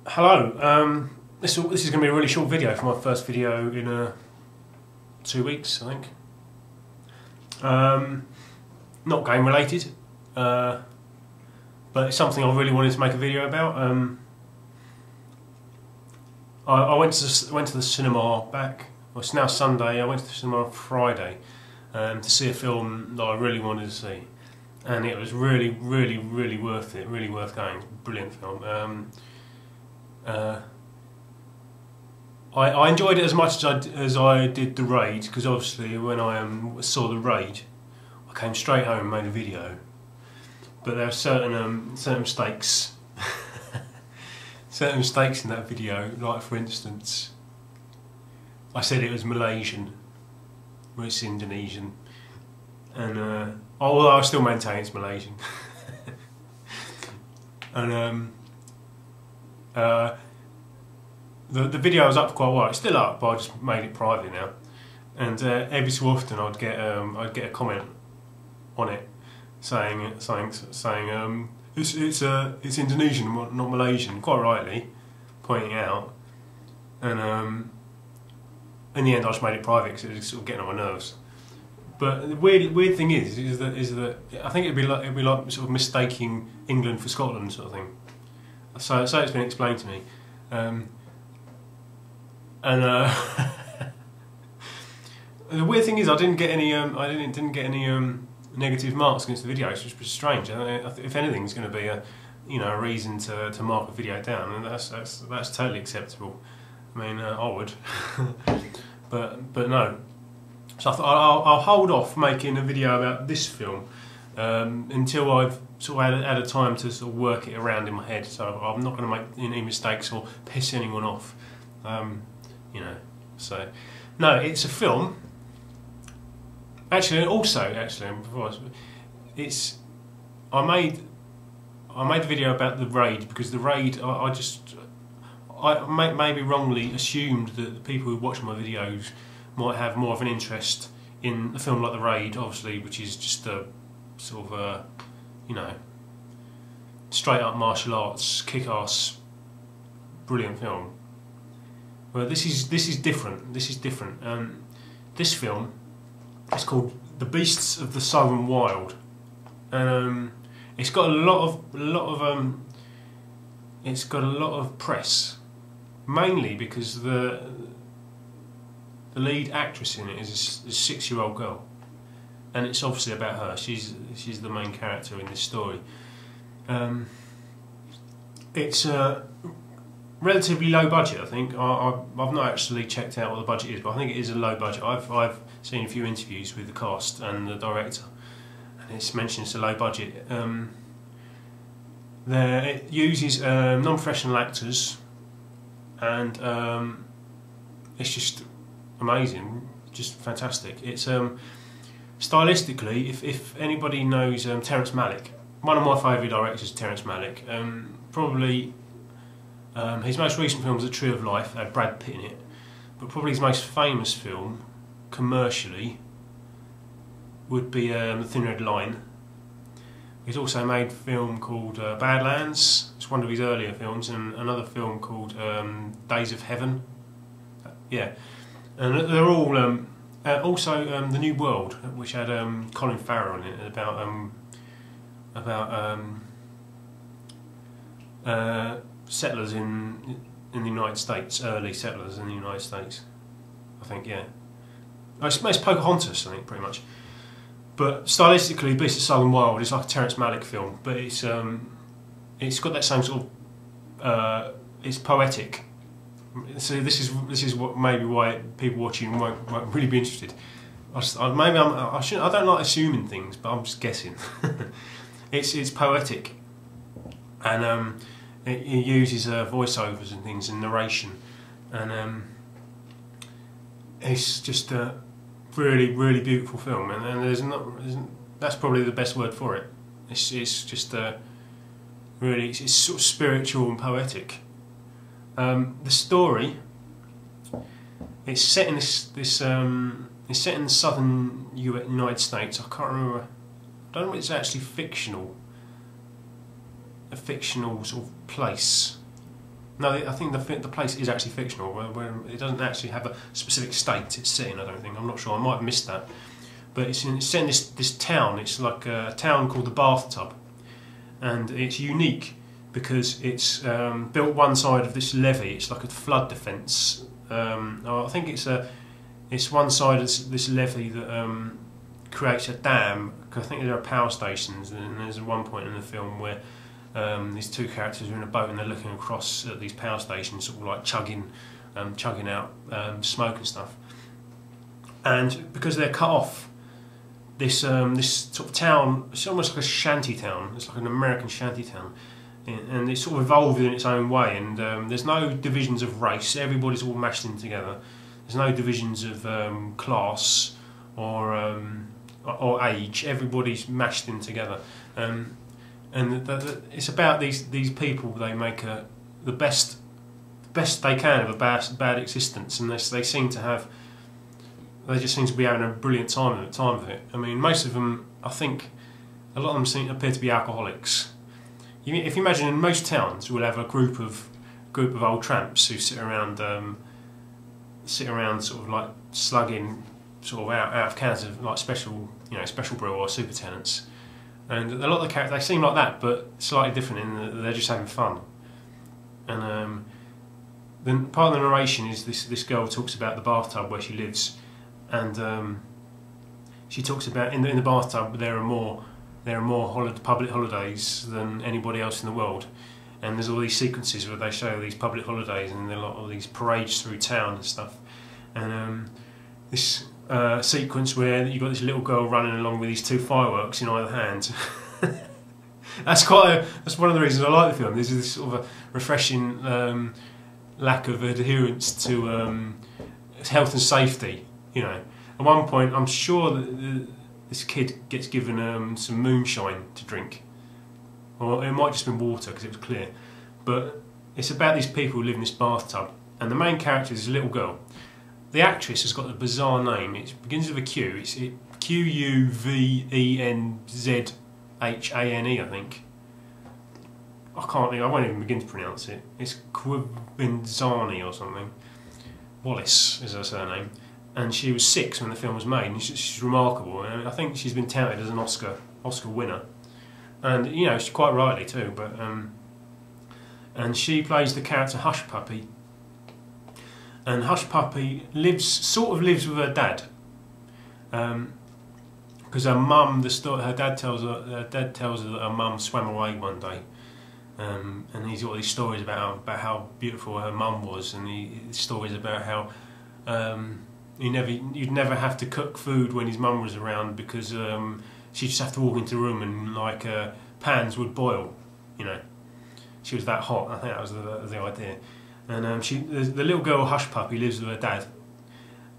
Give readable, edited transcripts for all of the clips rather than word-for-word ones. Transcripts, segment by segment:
Hello, this is going to be a really short video for my first video in 2 weeks, I think. Not game related, but it's something I really wanted to make a video about. I went to the cinema back, well, it's now Sunday. I went to the cinema on Friday to see a film that I really wanted to see, and it was really worth it, really worth going. Brilliant film. I enjoyed it as much as I did The Raid, because obviously when I saw The Raid, I came straight home and made a video. But there are certain mistakes, certain mistakes in that video. Like for instance, I said it was Malaysian, well, it's Indonesian, and although I still maintain it's Malaysian. And the video was up for quite a while. It's still up, but I just made it private now. And every so often I'd get a comment on it saying it's Indonesian, not Malaysian, quite rightly pointing out. And in the end, I just made it private because it was sort of getting on my nerves. But the weird thing is that I think it'd be like sort of mistaking England for Scotland sort of thing. So it's been explained to me, and the weird thing is I didn't get any negative marks against the video, which was strange. If anything, it's going to be a reason to mark a video down, and that's totally acceptable. I mean, I would, but no. So I thought I'll hold off making a video about this film until I've sort of had a time to sort of work it around in my head. So I'm not going to make any mistakes or piss anyone off. So no, it's a film. Actually, I made the video about The Raid because The Raid, I maybe wrongly assumed that the people who watch my videos might have more of an interest in a film like The Raid, obviously, which is just a sort of straight up martial arts, kick-ass, brilliant film. Well, this is different. This is different. This film is called The Beasts of the Southern Wild, and it's got a lot of press, mainly because the lead actress in it is a 6-year-old girl, and it's obviously about her. She's the main character in this story. It's relatively low budget, I think. I've not actually checked out what the budget is, but I think it is a low budget. I've seen a few interviews with the cast and the director, and it's mentioned it's a low budget. It uses non-professional actors, and it's just amazing, just fantastic. It's stylistically, if anybody knows Terrence Malick, one of my favourite directors is Terrence Malick. Probably his most recent film was A Tree of Life, had Brad Pitt in it, but probably his most famous film commercially would be The Thin Red Line. He's also made a film called Badlands, it's one of his earlier films, and another film called Days of Heaven. Yeah, and they're all also The New World, which had Colin Farrell in it, about settlers in the United States, early settlers in the United States, I think. Yeah, it's Pocahontas, I think, pretty much. But stylistically, Beasts of Southern Wild is like a Terrence Malick film, but it's got that same sort of it's poetic. So this is what maybe why people watching won't really be interested. I don't like assuming things, but I'm just guessing. It's poetic, and it uses voiceovers and things and narration, and it's just a really beautiful film, and that's probably the best word for it. It's just really it's sort of spiritual and poetic. The story, it's set in it's set in the southern United States. I can't remember. I don't know if it's actually fictional. A fictional sort of place. No, I think the place is actually fictional, where it doesn't actually have a specific state it's set in. I don't think. I'm not sure. I might have missed that. But it's set in this town. It's like a town called the Bathtub, and it's unique because it's built one side of this levee. It's like a flood defence. I think it's one side of this levee that creates a dam. I think there are power stations, and there's one point in the film where these two characters are in a boat and they're looking across at these power stations, sort of like chugging out smoke and stuff. And because they're cut off, this sort of town, it's almost like a shanty town. It's like an American shanty town, and it's sort of evolved in its own way. And there's no divisions of race. Everybody's all mashed in together. There's no divisions of class or age. Everybody's mashed in together. And it's about these people. They make the best they can of a bad existence, and they seem to have. They just seem to be having a brilliant time of it. I mean, most of them, I think, a lot of them appear to be alcoholics. If you imagine, in most towns, we'll have a group of old tramps who sit around sort of like slugging sort of out of cans of like special brew or super tenants. And a lot of the characters, they seem like that, but slightly different in that they're just having fun. And then part of the narration is this girl talks about the bathtub where she lives, and she talks about in the bathtub there are more public holidays than anybody else in the world. And there's all these sequences where they show these public holidays and there are a lot of these parades through town and stuff. And this sequence where you've got this little girl running along with these two fireworks in either hand. That's one of the reasons I like the film. There's this sort of a refreshing lack of adherence to health and safety. You know, at one point I'm sure that this kid gets given some moonshine to drink, or it might just been water because it was clear. But it's about these people who live in this bathtub, and the main character is a little girl. The actress has got a bizarre name. It begins with a Q. It's Quvenzhane, I think. I won't even begin to pronounce it. It's Quvenzhane or something. Wallace is her surname. And she was 6 when the film was made. And she's remarkable. And I think she's been touted as an Oscar winner. And she's quite rightly too. But and she plays the character Hush Puppy. And Hush Puppy sort of lives with her dad, because her mum, her dad tells her that her mum swam away one day, and he's got these stories about how beautiful her mum was, and stories about how you'd never have to cook food when his mum was around because she'd just have to walk into the room and pans would boil, she was that hot. I think that was the idea. And the little girl Hush Puppy lives with her dad,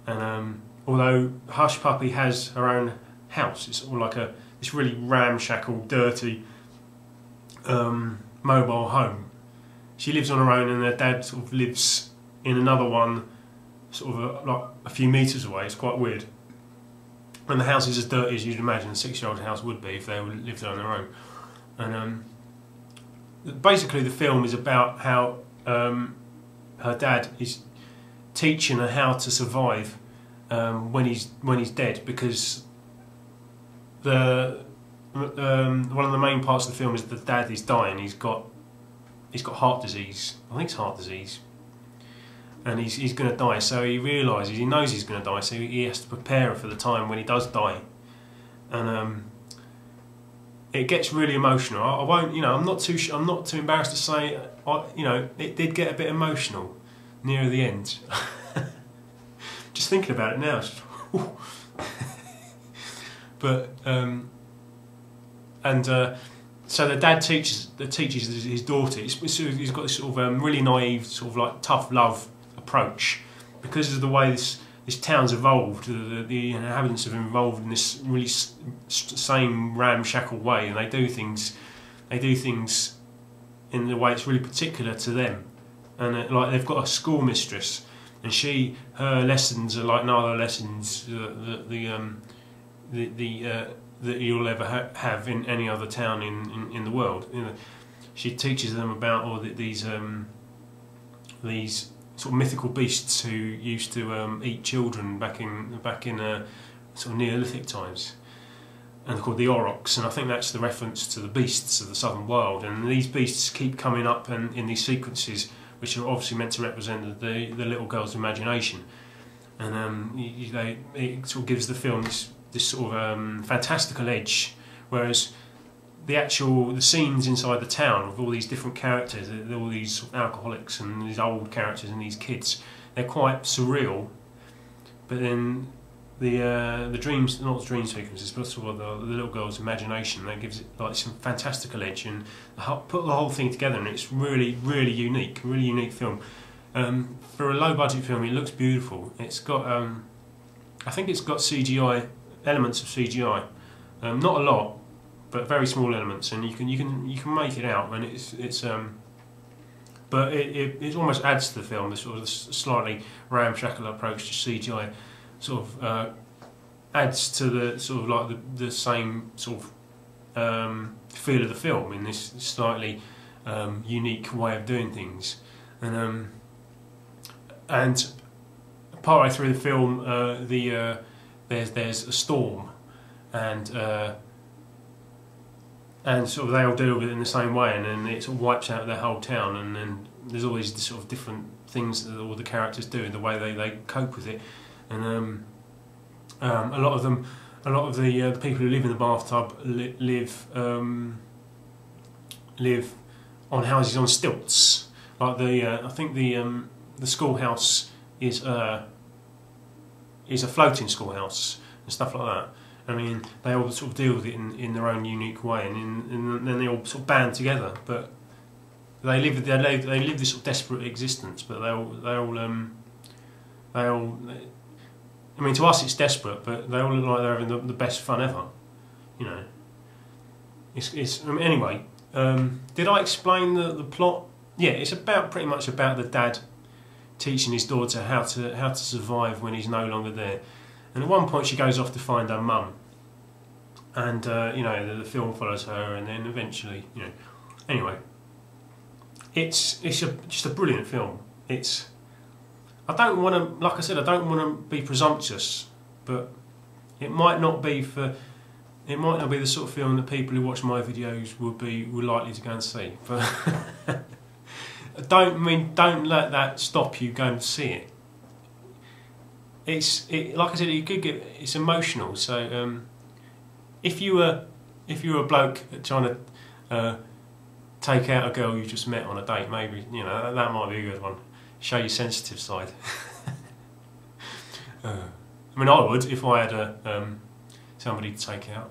and although Hush Puppy has her own house, it's all like this really ramshackle, dirty, mobile home. She lives on her own, and her dad sort of lives in another one, sort of like a few metres away. It's quite weird. And the house is as dirty as you'd imagine a 6-year-old house would be if they lived on their own. And basically, the film is about how her dad is teaching her how to survive when he's dead, because one of the main parts of the film is the dad is dying. He's got heart disease. I think it's heart disease, and he's going to die. So he knows he's going to die. So he has to prepare for the time when he does die, and it gets really emotional. I won't, I'm not too embarrassed to say, it did get a bit emotional near the end. Just thinking about it now. But so the dad teaches his daughter. He's got this sort of really naive, sort of like tough love approach, because of the way this town's evolved. The inhabitants have evolved in this really same ramshackle way, and they do things in the way it's really particular to them. And like they've got a schoolmistress, and her lessons are like no other lessons that you'll ever have in any other town in the world. She teaches them about all these these sort of mythical beasts who used to eat children back in sort of Neolithic times, and they're called the aurochs. And I think that's the reference to the beasts of the southern wild. And these beasts keep coming up in these sequences, which are obviously meant to represent the little girl's imagination. And it sort of gives the film this sort of fantastical edge, whereas the scenes inside the town with all these different characters, all these sort of alcoholics and these old characters and these kids, they're quite surreal. But then the dreams, not the dream sequences, but sort of the little girl's imagination, that gives it like some fantastical edge, and put the whole thing together, and it's really unique film. For a low budget film, it looks beautiful. It's got I think it's got CGI elements of CGI, not a lot, but very small elements, and you can make it out, and it's but it almost adds to the film, this sort of slightly ramshackle approach to CGI sort of adds to the sort of like the same sort of feel of the film in this slightly unique way of doing things. And partway through the film, there's a storm, and sort of they all deal with it in the same way, and then it sort of wipes out their whole town, and then there's always the sort of different things that all the characters do, and the way they cope with it. And a lot of the people who live in the bathtub live on houses on stilts. Like I think the schoolhouse is a floating schoolhouse and stuff like that. I mean, they all sort of deal with it in their own unique way, and then they all sort of band together. But they live this sort of desperate existence. But they all. I mean, to us it's desperate, but they all look like they're having the best fun ever. You know. Anyway, did I explain the plot? Yeah, it's pretty much about the dad teaching his daughter how to survive when he's no longer there. And at one point she goes off to find her mum, and you know, the film follows her, and then eventually, you know, anyway, it's just a brilliant film. I don't want to, like I said, I don't want to be presumptuous, but it might not be the sort of film that people who watch my videos would likely to go and see. But don't let that stop you going to see it. Like I said, it's emotional. So if you were a bloke trying to take out a girl you just met on a date, maybe, you know, that might be a good one. Show your sensitive side. I mean, I would if I had somebody to take out.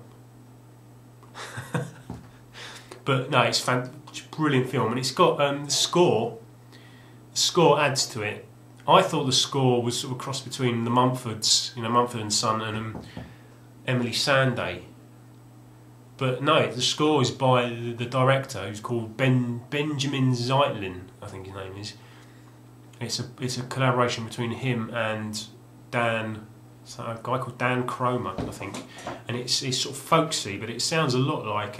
But no, it's a brilliant film, and it's got the score. The score adds to it. I thought the score was sort of a cross between the Mumfords, you know, Mumford and Son, and Emily Sandé. But no, the score is by the director, who's called Benjamin Zeitlin, I think his name is. It's a collaboration between him and a guy called Dan Cromer, I think, and it's sort of folksy, but it sounds a lot like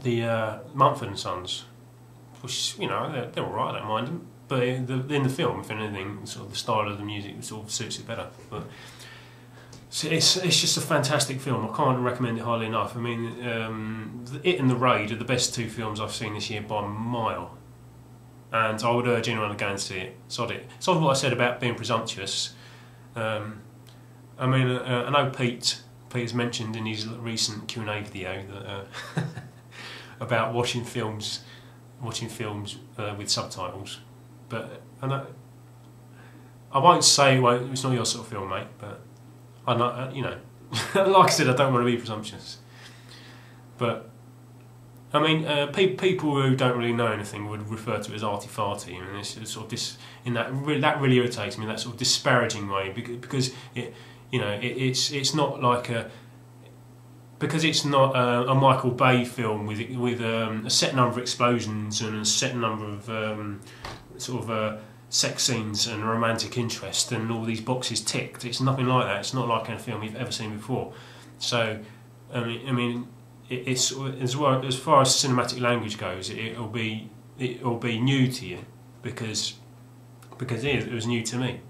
the Mumford and Sons, which, you know, they're all right, I don't mind them, but in the film, if anything, sort of the style of the music sort of suits it better. But so it's just a fantastic film. I can't recommend it highly enough. I mean, it and The Raid are the best two films I've seen this year by a mile. And I would urge anyone to go and see it. Sod it. Sod what I said about being presumptuous. I mean, I know Peter's mentioned in his recent Q&A video that about watching films with subtitles. But I won't say it's not your sort of film, mate. But I know, you know, like I said, I don't want to be presumptuous. But I mean, people who don't really know anything would refer to it as arty-farty, and it's sort of that really irritates me, that sort of disparaging way, because it's not like because it's not a Michael Bay film with a set number of explosions and a set number of sex scenes and romantic interest and all these boxes ticked. It's nothing like that. It's not like a film you've ever seen before. So, I mean. It's as far as cinematic language goes, it'll be it will be new to you because it was new to me.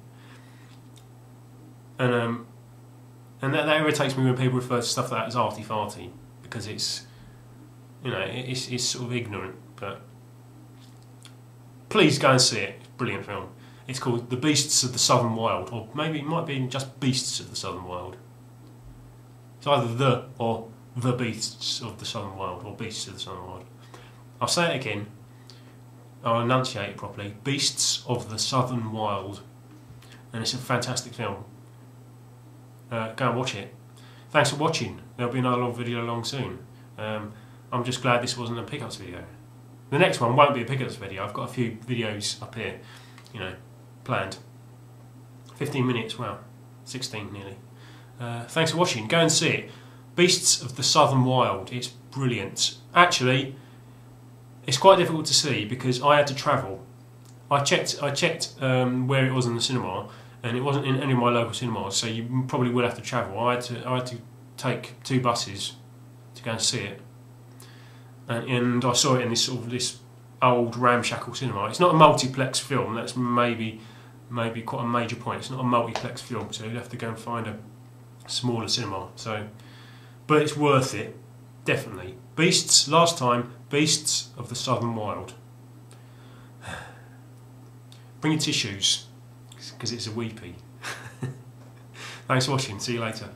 And that irritates me when people refer to stuff like that as arty-farty, because it's, you know, it's sort of ignorant. But please go and see it. It's a brilliant film. It's called The Beasts of the Southern Wild, or maybe it might be just Beasts of the Southern Wild. It's either the Beasts of the Southern Wild, or Beasts of the Southern Wild. I'll say it again. I'll enunciate it properly. Beasts of the Southern Wild. And it's a fantastic film. Go and watch it. Thanks for watching. There'll be another long video along soon. I'm just glad this wasn't a pickups video. The next one won't be a pickups video. I've got a few videos up here, you know, planned. 15 minutes, wow. 16 nearly. Thanks for watching. Go and see it. Beasts of the Southern Wild. It's brilliant. Actually, it's quite difficult to see because I had to travel. I checked where it was in the cinema, and it wasn't in any of my local cinemas, so you probably will have to travel. I had to take 2 buses to go and see it, and I saw it in this old ramshackle cinema. It's not a multiplex film. That's maybe quite a major point. It's not a multiplex film, so you'd have to go and find a smaller cinema. So, but it's worth it, definitely. Beasts. Last time, Beasts of the Southern Wild. Bring your tissues, because it's a weepy. Thanks for watching. See you later.